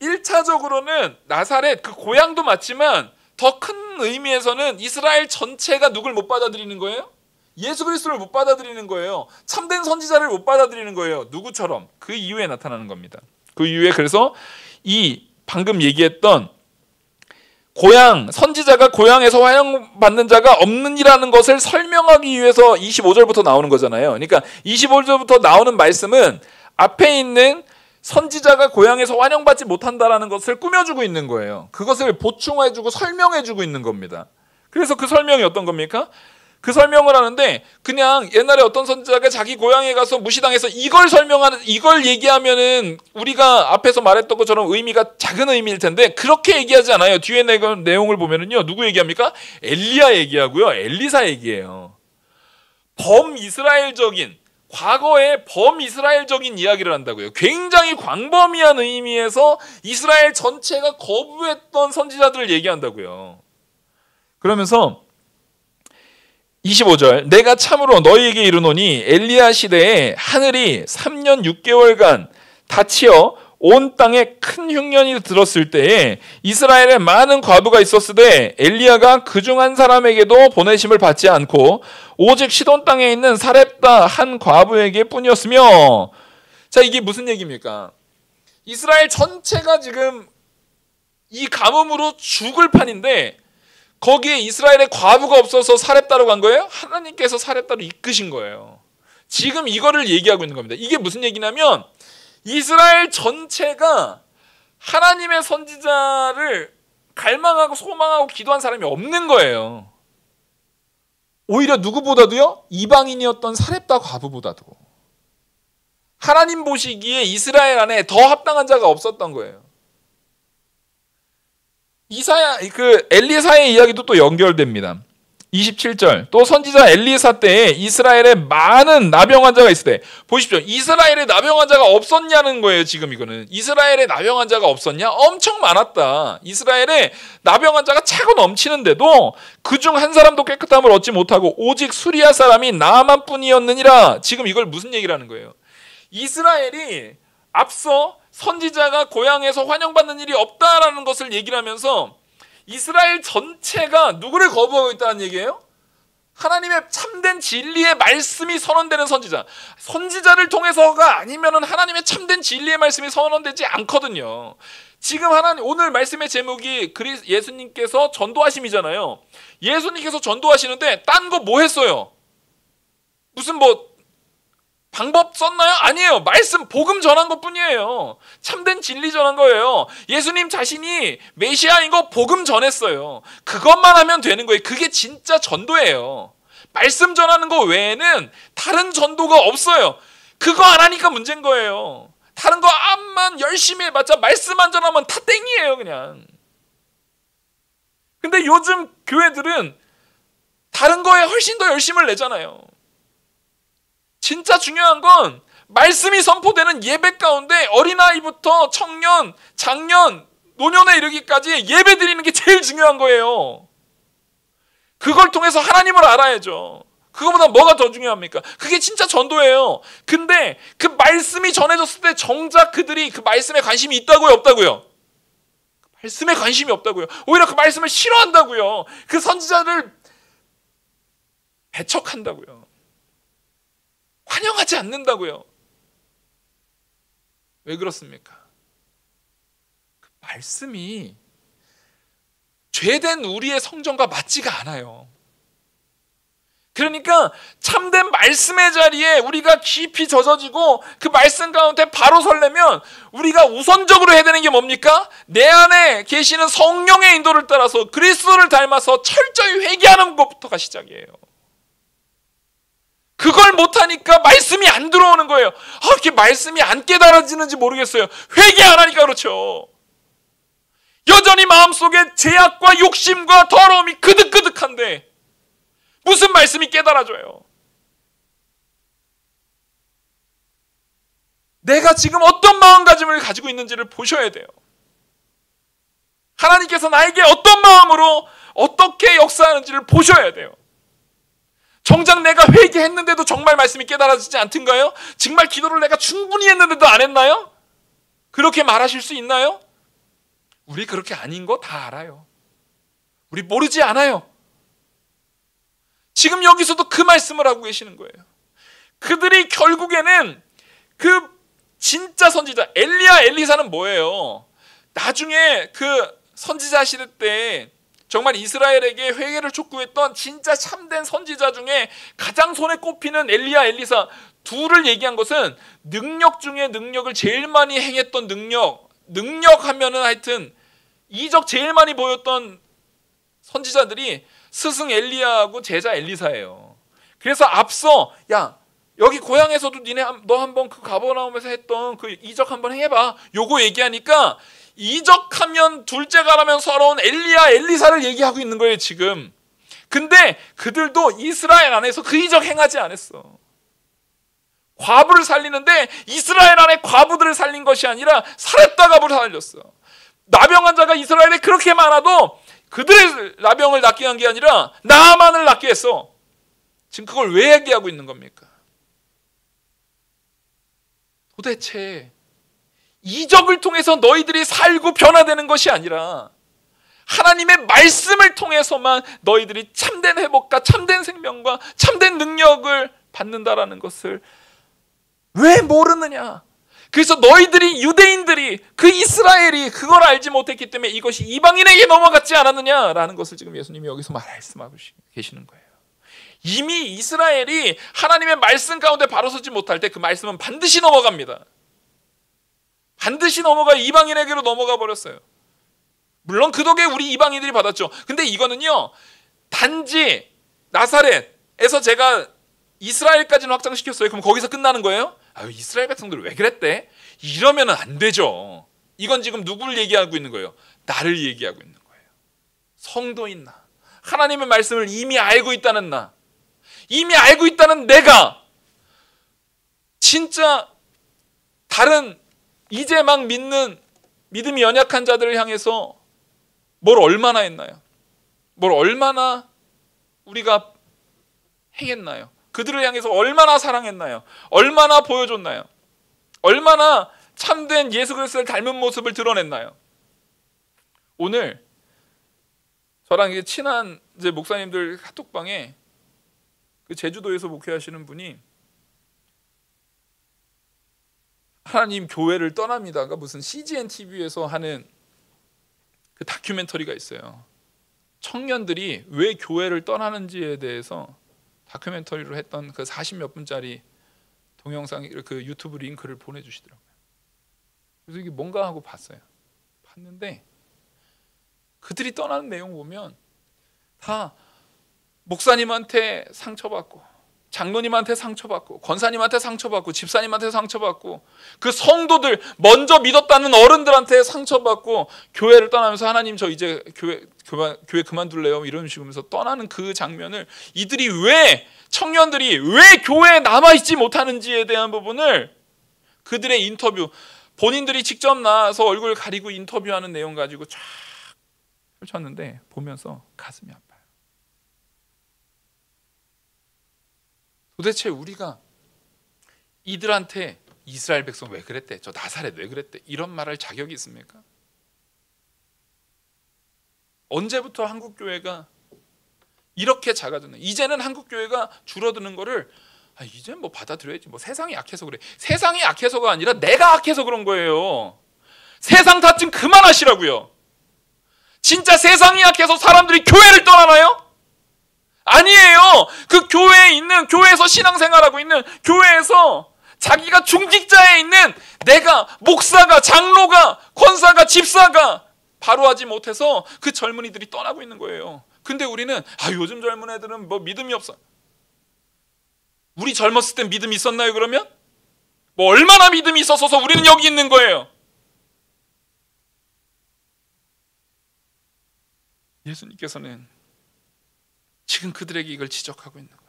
1차적으로는 나사렛 그 고향도 맞지만 더 큰 의미에서는 이스라엘 전체가 누굴 못 받아들이는 거예요? 예수 그리스도를 못 받아들이는 거예요. 참된 선지자를 못 받아들이는 거예요. 누구처럼? 그 이후에 나타나는 겁니다. 그 이후에 그래서 이 방금 얘기했던 고향, 선지자가 고향에서 환영받는 자가 없느니라는 것을 설명하기 위해서 25절부터 나오는 거잖아요. 그러니까 25절부터 나오는 말씀은 앞에 있는 선지자가 고향에서 환영받지 못한다라는 것을 꾸며주고 있는 거예요. 그것을 보충해주고 설명해주고 있는 겁니다. 그래서 그 설명이 어떤 겁니까? 그 설명을 하는데 그냥 옛날에 어떤 선지자가 자기 고향에 가서 무시당해서 이걸 얘기하면은 우리가 앞에서 말했던 것처럼 의미가 작은 의미일 텐데 그렇게 얘기하지 않아요. 뒤에 내용을 보면은요, 누구 얘기합니까? 엘리야 얘기하고요, 엘리사 얘기해요. 범이스라엘적인, 과거의 범이스라엘적인 이야기를 한다고요. 굉장히 광범위한 의미에서 이스라엘 전체가 거부했던 선지자들을 얘기한다고요. 그러면서 25절 내가 참으로 너희에게 이르노니 엘리야 시대에 하늘이 3년 6개월간 닫히어 온 땅에 큰 흉년이 들었을 때에 이스라엘에 많은 과부가 있었으되 엘리야가 그중 한 사람에게도 보내심을 받지 않고 오직 시돈 땅에 있는 사렙다 한 과부에게 뿐이었으며. 자, 이게 무슨 얘기입니까? 이스라엘 전체가 지금 이 가뭄으로 죽을 판인데 거기에 이스라엘의 과부가 없어서 사렙다로 간 거예요? 하나님께서 사렙다로 이끄신 거예요. 지금 이거를 얘기하고 있는 겁니다. 이게 무슨 얘기냐면 이스라엘 전체가 하나님의 선지자를 갈망하고 소망하고 기도한 사람이 없는 거예요. 오히려 누구보다도요? 이방인이었던 사렙다 과부보다도 하나님 보시기에 이스라엘 안에 더 합당한 자가 없었던 거예요. 엘리사의 이야기도 또 연결됩니다. 27절 또 선지자 엘리사 때에 이스라엘에 많은 나병 환자가 있을 때, 보십시오. 이스라엘에 나병 환자가 없었냐는 거예요. 지금 이거는 이스라엘에 나병 환자가 없었냐? 엄청 많았다. 이스라엘에 나병 환자가 차고 넘치는데도 그중 한 사람도 깨끗함을 얻지 못하고 오직 수리아 사람이 나만 뿐이었느니라. 지금 이걸 무슨 얘기를 하는 거예요? 이스라엘이 앞서 선지자가 고향에서 환영받는 일이 없다라는 것을 얘기를 하면서 이스라엘 전체가 누구를 거부하고 있다는 얘기예요? 하나님의 참된 진리의 말씀이 선언되는 선지자를 통해서가 아니면은 하나님의 참된 진리의 말씀이 선언되지 않거든요. 지금 오늘 말씀의 제목이 예수님께서 전도하심이잖아요. 예수님께서 전도하시는데 딴 거 뭐 했어요? 무슨 방법 썼나요? 아니에요. 말씀, 복음 전한 것뿐이에요. 참된 진리 전한 거예요. 예수님 자신이 메시아인 거 복음 전했어요. 그것만 하면 되는 거예요. 그게 진짜 전도예요. 말씀 전하는 거 외에는 다른 전도가 없어요. 그거 안 하니까 문제인 거예요. 다른 거 암만 열심히 해봤자 말씀만 전하면 다 땡이에요, 그냥. 근데 요즘 교회들은 다른 거에 훨씬 더 열심을 내잖아요. 진짜 중요한 건 말씀이 선포되는 예배 가운데 어린아이부터 청년, 장년, 노년에 이르기까지 예배 드리는 게 제일 중요한 거예요. 그걸 통해서 하나님을 알아야죠. 그거보다 뭐가 더 중요합니까? 그게 진짜 전도예요. 근데 그 말씀이 전해졌을 때 정작 그들이 그 말씀에 관심이 있다고요, 없다고요? 말씀에 관심이 없다고요. 오히려 그 말씀을 싫어한다고요. 그 선지자를 배척한다고요. 환영하지 않는다고요. 왜 그렇습니까? 그 말씀이 죄된 우리의 성정과 맞지가 않아요. 그러니까 참된 말씀의 자리에 우리가 깊이 젖어지고 그 말씀 가운데 바로 서려면 우리가 우선적으로 해야 되는 게 뭡니까? 내 안에 계시는 성령의 인도를 따라서 그리스도를 닮아서 철저히 회개하는 것부터가 시작이에요. 그걸 못하니까 말씀이 안 들어오는 거예요. 이렇게 말씀이 안 깨달아지는지 모르겠어요. 회개 안 하니까 그렇죠. 여전히 마음속에 죄악과 욕심과 더러움이 그득그득한데 무슨 말씀이 깨달아져요? 내가 지금 어떤 마음가짐을 가지고 있는지를 보셔야 돼요. 하나님께서 나에게 어떤 마음으로 어떻게 역사하는지를 보셔야 돼요. 정작 내가 회개했는데도 정말 말씀이 깨달아지지 않던가요? 정말 기도를 내가 충분히 했는데도 안 했나요? 그렇게 말하실 수 있나요? 우리 그렇게 아닌 거 다 알아요. 우리 모르지 않아요. 지금 여기서도 그 말씀을 하고 계시는 거예요. 그들이 결국에는 그 진짜 선지자 엘리야, 엘리사는 뭐예요? 나중에 그 선지자 시대 때 정말 이스라엘에게 회개를 촉구했던 진짜 참된 선지자 중에 가장 손에 꼽히는 엘리야, 엘리사 둘을 얘기한 것은 능력 중에 능력을 제일 많이 행했던 능력 하면은 하여튼 이적 제일 많이 보였던 선지자들이 스승 엘리야하고 제자 엘리사예요. 그래서 앞서 야 여기 고향에서도 너 한번 그 가버나움에서 했던 그 이적 한번 해봐. 요거 얘기하니까 이적하면 둘째가라면 서러운 엘리야, 엘리사를 얘기하고 있는 거예요 지금. 근데 그들도 이스라엘 안에서 그 이적 행하지 않았어. 과부를 살리는데 이스라엘 안에 과부들을 살린 것이 아니라 사렙다 과부를 살렸어. 나병 환자가 이스라엘에 그렇게 많아도 그들의 나병을 낫게 한 게 아니라 나만을 낫게 했어. 지금 그걸 왜 얘기하고 있는 겁니까? 도대체 이적을 통해서 너희들이 살고 변화되는 것이 아니라 하나님의 말씀을 통해서만 너희들이 참된 회복과 참된 생명과 참된 능력을 받는다라는 것을 왜 모르느냐? 그래서 너희들이 유대인들이 그 이스라엘이 그걸 알지 못했기 때문에 이것이 이방인에게 넘어갔지 않았느냐라는 것을 지금 예수님이 여기서 말씀하고 계시는 거예요. 이미 이스라엘이 하나님의 말씀 가운데 바로 서지 못할 때 그 말씀은 반드시 넘어갑니다. 반드시 넘어가 이방인에게로 넘어가 버렸어요. 물론 그 덕에 우리 이방인들이 받았죠. 근데 이거는요 단지 나사렛에서 제가 이스라엘까지는 확장시켰어요. 그럼 거기서 끝나는 거예요? 아유 이스라엘 백성들 왜 그랬대? 이러면 안 되죠. 이건 지금 누구를 얘기하고 있는 거예요? 나를 얘기하고 있는 거예요. 성도인 나, 하나님의 말씀을 이미 알고 있다는 나, 이미 알고 있다는 내가 진짜 다른 이제 막 믿는 믿음이 연약한 자들을 향해서 뭘 얼마나 했나요? 뭘 얼마나 우리가 행했나요? 그들을 향해서 얼마나 사랑했나요? 얼마나 보여줬나요? 얼마나 참된 예수 그리스도를 닮은 모습을 드러냈나요? 오늘 저랑 이제 친한 이제 목사님들 카톡방에 그 제주도에서 목회하시는 분이 하나님 교회를 떠납니다가 무슨 CGN TV에서 하는 그 다큐멘터리가 있어요. 청년들이 왜 교회를 떠나는지에 대해서 다큐멘터리로 했던 그 40몇 분짜리 동영상 그 유튜브 링크를 보내주시더라고요. 그래서 이게 뭔가 하고 봤어요. 봤는데 그들이 떠나는 내용 보면 다 목사님한테 상처받고, 장로님한테 상처받고, 권사님한테 상처받고, 집사님한테 상처받고, 그 성도들 먼저 믿었다는 어른들한테 상처받고, 교회를 떠나면서 하나님 저 이제 교회 그만둘래요 이런 식으로 떠나는 그 장면을, 이들이 왜, 청년들이 왜 교회에 남아있지 못하는지에 대한 부분을 그들의 인터뷰, 본인들이 직접 나와서 얼굴 가리고 인터뷰하는 내용 가지고 쫙 펼쳤는데 보면서 가슴이 아파요. 도대체 우리가 이들한테 이스라엘 백성 왜 그랬대? 저 나사렛 왜 그랬대? 이런 말할 자격이 있습니까? 언제부터 한국교회가 이렇게 작아졌나? 이제는 한국교회가 줄어드는 거를 이제 뭐 받아들여야지. 뭐 세상이 약해서 그래. 세상이 약해서가 아니라 내가 악해서 그런 거예요. 세상 다툼 그만하시라고요. 진짜 세상이 약해서 사람들이 교회를 떠나나요? 아니에요. 그 교회에 있는, 교회에서 신앙생활하고 있는, 교회에서 자기가 중직자에 있는 내가, 목사가, 장로가, 권사가, 집사가 바로하지 못해서 그 젊은이들이 떠나고 있는 거예요. 근데 우리는 요즘 젊은 애들은 뭐 믿음이 없어. 우리 젊었을 땐 믿음이 있었나요 그러면? 뭐 얼마나 믿음이 있었어서 우리는 여기 있는 거예요. 예수님께서는 지금 그들에게 이걸 지적하고 있는 거예요.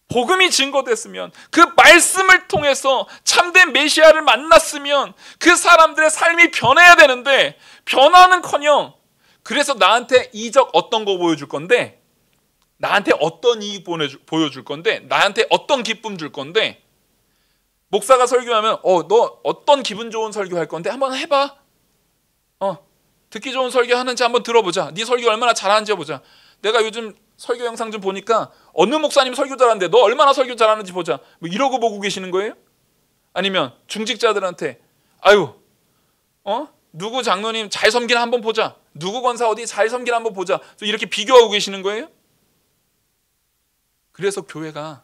복음이 증거됐으면, 그 말씀을 통해서 참된 메시아를 만났으면 그 사람들의 삶이 변해야 되는데 변화는커녕 그래서 나한테 이적 어떤 거 보여줄 건데, 나한테 어떤 이익 보여줄 건데, 나한테 어떤 기쁨 줄 건데, 목사가 설교하면 너 어떤 기분 좋은 설교할 건데 한번 해봐. 듣기 좋은 설교 하는지 한번 들어보자. 네 설교 얼마나 잘하는지 보자. 내가 요즘 설교 영상 좀 보니까 어느 목사님 설교 잘하는데 너 얼마나 설교 잘하는지 보자. 뭐 이러고 보고 계시는 거예요? 아니면 중직자들한테 누구 장로님 잘 섬기나 한번 보자. 누구 권사 어디 잘 섬기나 한번 보자. 이렇게 비교하고 계시는 거예요? 그래서 교회가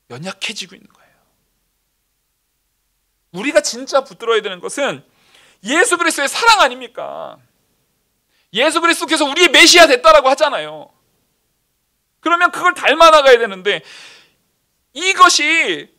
연약해지고 있는 거예요. 우리가 진짜 붙들어야 되는 것은 예수 그리스도의 사랑 아닙니까? 예수 그리스도께서 우리의 메시아 됐다라고 하잖아요. 그러면 그걸 닮아나가야 되는데, 이것이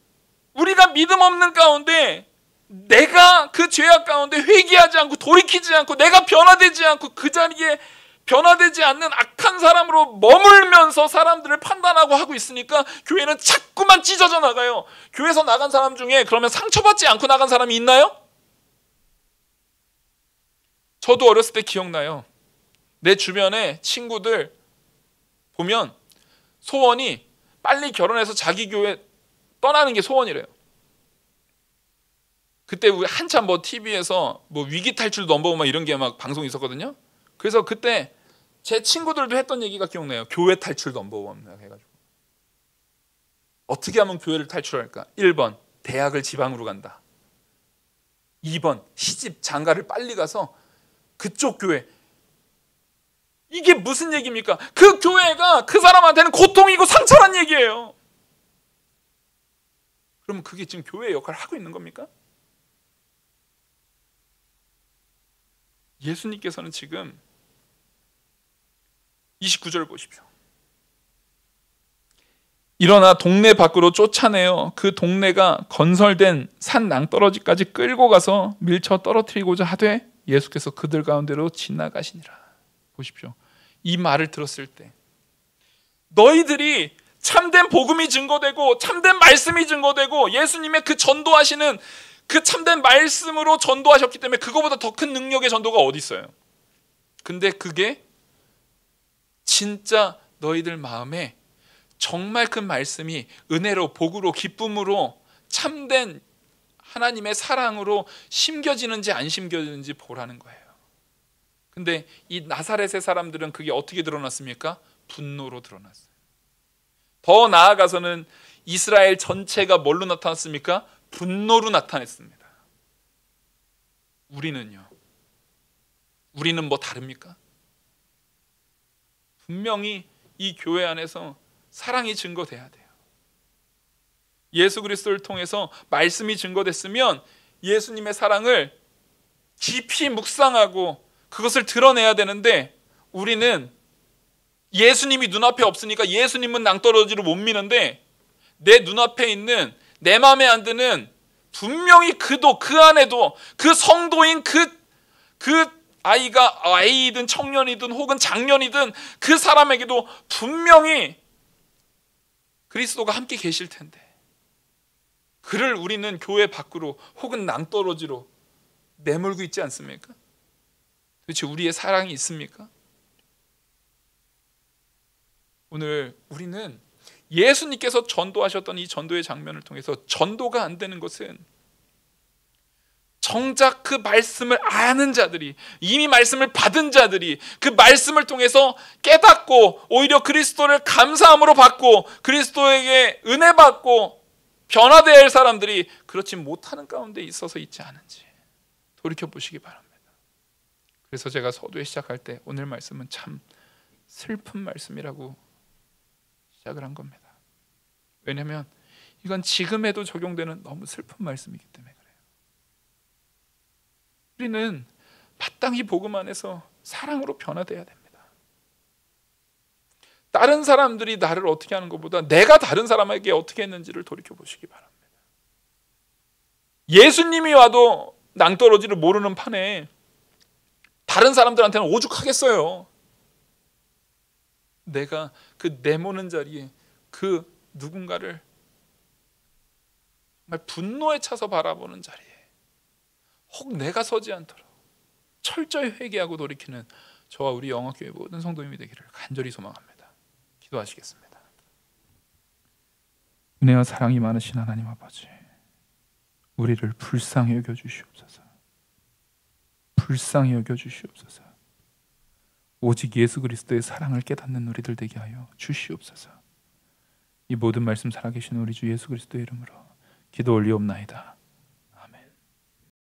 우리가 믿음 없는 가운데 내가 그 죄악 가운데 회개하지 않고 돌이키지 않고 내가 변화되지 않고 그 자리에 변화되지 않는 악한 사람으로 머물면서 사람들을 판단하고 하고 있으니까 교회는 자꾸만 찢어져 나가요. 교회에서 나간 사람 중에 그러면 상처받지 않고 나간 사람이 있나요? 저도 어렸을 때 기억나요. 내 주변에 친구들 보면 소원이 빨리 결혼해서 자기 교회 떠나는 게 소원이래요. 그때 우리 한참 뭐 TV에서 뭐 위기 탈출 넘버 막 이런 게 막 방송이 있었거든요. 그래서 그때 제 친구들도 했던 얘기가 기억나요. 교회 탈출 넘버 1 해가지고 어떻게 하면 교회를 탈출할까? 1번 대학을 지방으로 간다. 2번 시집 장가를 빨리 가서 그쪽 교회. 이게 무슨 얘기입니까? 그 교회가 그 사람한테는 고통이고 상처란 얘기예요. 그러면 그게 지금 교회의 역할을 하고 있는 겁니까? 예수님께서는 지금 29절 보십시오. 일어나 동네 밖으로 쫓아내어 그 동네가 건설된 산 낭떠러지까지 끌고 가서 밀쳐 떨어뜨리고자 하되 예수께서 그들 가운데로 지나가시니라. 보십시오. 이 말을 들었을 때 너희들이 참된 복음이 증거되고 참된 말씀이 증거되고 예수님의 그 전도하시는 그 참된 말씀으로 전도하셨기 때문에 그거보다 더 큰 능력의 전도가 어디 있어요? 근데 그게 진짜 너희들 마음에 정말 그 말씀이 은혜로 복으로 기쁨으로 참된 하나님의 사랑으로 심겨지는지 안 심겨지는지 보라는 거예요. 근데 이 나사렛의 사람들은 그게 어떻게 드러났습니까? 분노로 드러났어요. 더 나아가서는 이스라엘 전체가 뭘로 나타났습니까? 분노로 나타냈습니다. 우리는요? 우리는 뭐 다릅니까? 분명히 이 교회 안에서 사랑이 증거돼야 돼요. 예수 그리스도를 통해서 말씀이 증거됐으면 예수님의 사랑을 깊이 묵상하고 그것을 드러내야 되는데, 우리는 예수님이 눈앞에 없으니까 예수님은 낭떠러지로 못 미는데, 내 눈앞에 있는, 내 마음에 안 드는 분명히 그도, 그 안에도 그 성도인 그 아이든 청년이든 혹은 장년이든 그 사람에게도 분명히 그리스도가 함께 계실 텐데, 그를 우리는 교회 밖으로 혹은 낭떠러지로 내몰고 있지 않습니까? 도대체 우리의 사랑이 있습니까? 오늘 우리는 예수님께서 전도하셨던 이 전도의 장면을 통해서 전도가 안 되는 것은 정작 그 말씀을 아는 자들이, 이미 말씀을 받은 자들이 그 말씀을 통해서 깨닫고 오히려 그리스도를 감사함으로 받고 그리스도에게 은혜 받고 변화되어야 할 사람들이 그렇지 못하는 가운데 있어서 있지 않은지 돌이켜보시기 바랍니다. 그래서 제가 서두에 시작할 때 오늘 말씀은 참 슬픈 말씀이라고 시작을 한 겁니다. 왜냐하면 이건 지금에도 적용되는 너무 슬픈 말씀이기 때문에 그래요. 우리는 마땅히 복음 안에서 사랑으로 변화돼야 됩니다. 다른 사람들이 나를 어떻게 하는 것보다 내가 다른 사람에게 어떻게 했는지를 돌이켜보시기 바랍니다. 예수님이 와도 낭떠러지를 모르는 판에 다른 사람들한테는 오죽하겠어요. 내가 그 내모는 자리에 그 누군가를 정말 분노에 차서 바라보는 자리에 혹 내가 서지 않도록 철저히 회개하고 돌이키는 저와 우리 영화교회 모든 성도님이 되기를 간절히 소망합니다. 기도하시겠습니다. 은혜와 사랑이 많으신 하나님 아버지, 우리를 불쌍히 여겨주시옵소서. 불쌍히 여겨주시옵소서. 오직 예수 그리스도의 사랑을 깨닫는 우리들 되게 하여 주시옵소서. 이 모든 말씀 살아계신 우리 주 예수 그리스도의 이름으로 기도 올리옵나이다.